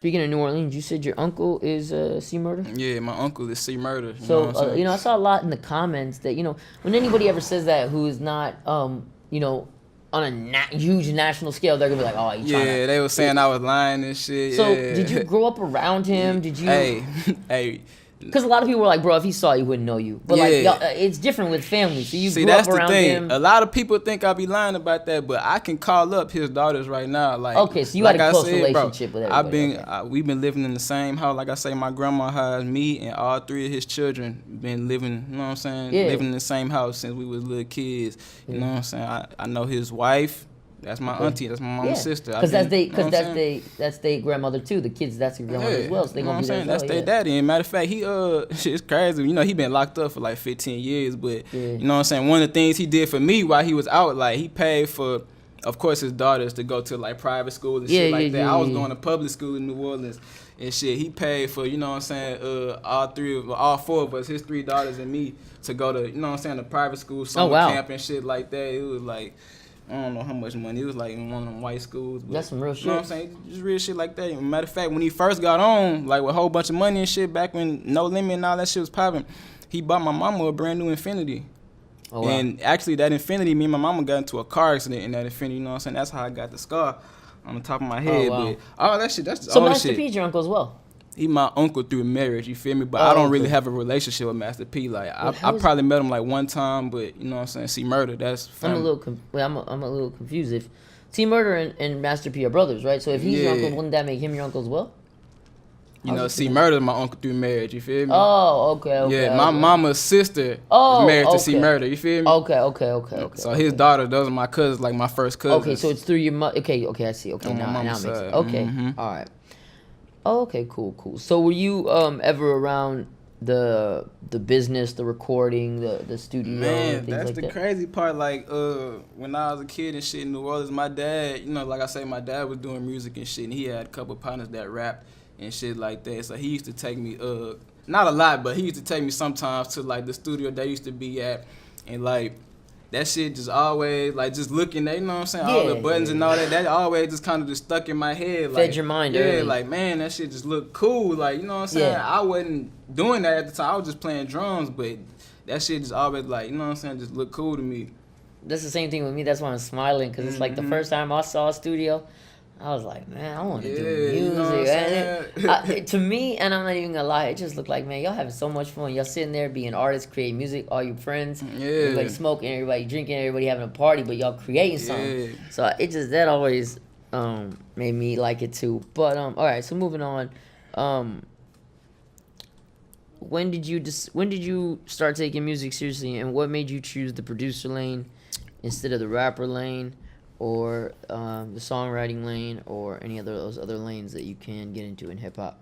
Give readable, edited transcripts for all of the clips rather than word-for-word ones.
Speaking of New Orleans, you said your uncle is C Murder? Yeah, my uncle is C Murder. So, I saw a lot in the comments that, when anybody ever says that who is not, on a huge national scale, they're going to be like, oh, you trying to... Yeah, they were saying I was lying and shit. So, yeah. did you grow up around him? Did you... Hey. Because a lot of people were like, bro, if he saw you, he wouldn't know you. But, it's different with family. So, you grew up around him. A lot of people think I be lying about that, but I can call up his daughters right now. Like, okay, so you had a close relationship with everybody. We've been living in the same house. Like I say, my grandma has me and all three of his children been living, you know what I'm saying? Yeah. Living in the same house since we was little kids. You know what I'm saying? I know his wife. That's my auntie. That's my mom's sister. Because that's their grandmother too. The kids, that's your grandmother as well. So they gonna be there. That's their daddy. And matter of fact, it's crazy. He been locked up for like 15 years. But you know what I'm saying. One of the things he did for me while he was out, like he paid for, of course, his daughters to go to like private school and shit like that. I was going to public school in New Orleans and shit. He paid for, you know what I'm saying, all four of us, his three daughters and me, to go to, you know what I'm saying, the private school, summer camp and shit like that. It was like, I don't know how much money. It was like in one of them white schools. But, that's some real shit. You know what I'm saying? Just real shit like that. Matter of fact, when he first got on, like with a whole bunch of money and shit, back when No Limit and all that shit was popping, he bought my mama a brand new Infiniti. Oh, wow. And actually, that Infiniti, me and my mama got into a car accident in that Infiniti. You know what I'm saying? That's how I got the scar on the top of my head. Oh, wow. But all that shit, that's so all Master shit. P's your uncle as well? He my uncle through marriage, you feel me? But I don't really have a relationship with Master P. Like I probably met him like one time, but you know what I'm saying? C Murder, that's family. I'm a little confused. If C Murder and Master P are brothers, right? So if he's your uncle, wouldn't that make him your uncle as well? You know, C Murder is my uncle through marriage, you feel me? Oh, okay. Yeah, my mama's sister is married to C Murder, you feel me? Okay. So his daughter, those are my cousins, like my first cousins. Okay, so it's through your mother. Okay, I see. Okay, now it makes sense. Okay, all right. Oh, okay, cool. So were you ever around the business, the recording, the studio? Man, that's the crazy part. Like when I was a kid and shit in New Orleans, my dad, you know, like I say, my dad was doing music and shit, and he had a couple partners that rapped and shit like that. So he used to take me, not a lot, but he used to take me sometimes to like the studio they used to be at, and like that shit just always, like, just looking at, you know what I'm saying, all the buttons and all that always just kind of just stuck in my head. Like, fed your mind early. Like, man, that shit just looked cool. Like, you know what I'm saying? I wasn't doing that at the time. I was just playing drums, but that shit just always, like, you know what I'm saying, just looked cool to me. That's the same thing with me. That's why I'm smiling, because it's like the first time I saw a studio, I was like, man, I want to do music. You know to me, and I'm not even gonna lie, it just looked like, man, y'all having so much fun. Y'all sitting there being artists, creating music, all your friends, everybody smoking, everybody drinking, everybody having a party, but y'all creating something. So it just, that always made me like it too. But all right, so moving on. When did you start taking music seriously, and what made you choose the producer lane instead of the rapper lane, or the songwriting lane, or any of those other lanes that you can get into in hip-hop?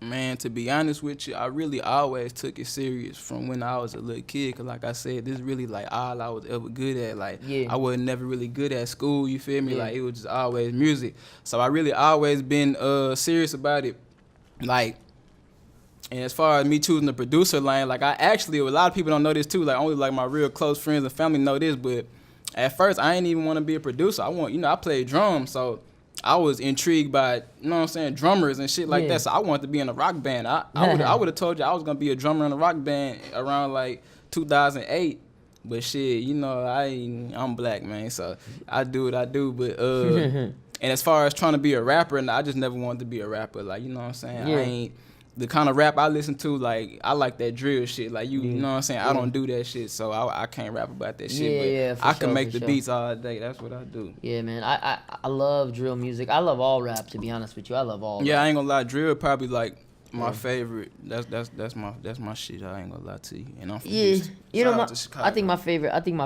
Man, to be honest with you, I really always took it serious from when I was a little kid, because like I said, this is really like all I was ever good at. Like, I was never really good at school, you feel me? Like, it was just always music. So I really always been serious about it. Like, and as far as me choosing the producer lane, like, I actually, a lot of people don't know this too, like, only like my real close friends and family know this, but at first, I didn't even want to be a producer. I played drums, so I was intrigued by, you know what I'm saying, drummers and shit like that. So I wanted to be in a rock band. I would have told you I was going to be a drummer in a rock band around like 2008. But shit, you know, I'm black, man, so I do what I do. But and as far as trying to be a rapper, I just never wanted to be a rapper. Like, you know what I'm saying? I ain't the kind of rap I listen to, like, I like that drill shit. Like, you know what I'm saying? I don't do that shit, so I can't rap about that shit. But I can make the beats all day. That's what I do. Yeah, man. I love drill music. I love all rap, to be honest with you. I love all rap. I ain't gonna lie. Drill probably, like, my favorite. That's my shit. I ain't gonna lie to you. And I'm from Houston. You know, I think my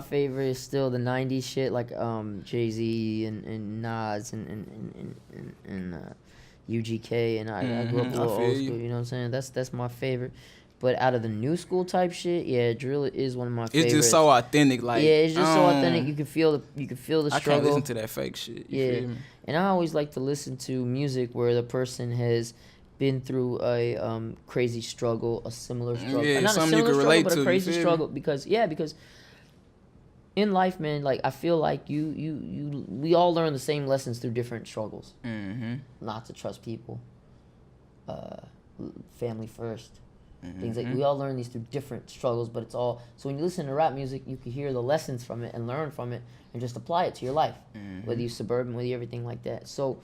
favorite is still the 90s shit, like Jay-Z and Nas and UGK, and I grew up a little old school, you know what I'm saying? That's my favorite. But out of the new school type shit, drill is one of my favorites. It's just so authentic, like, it's just so authentic. You can feel the struggle. I can't listen to that fake shit. You feel me? And I always like to listen to music where the person has been through a crazy struggle, a similar struggle. Not something a you can similar relate struggle, but to, a crazy struggle. Because in life, man, like, I feel like we all learn the same lessons through different struggles. Not to trust people, family first. Things like we all learn these through different struggles, but it's all so when you listen to rap music, you can hear the lessons from it and learn from it and just apply it to your life, whether you suburban, whether you everything like that. So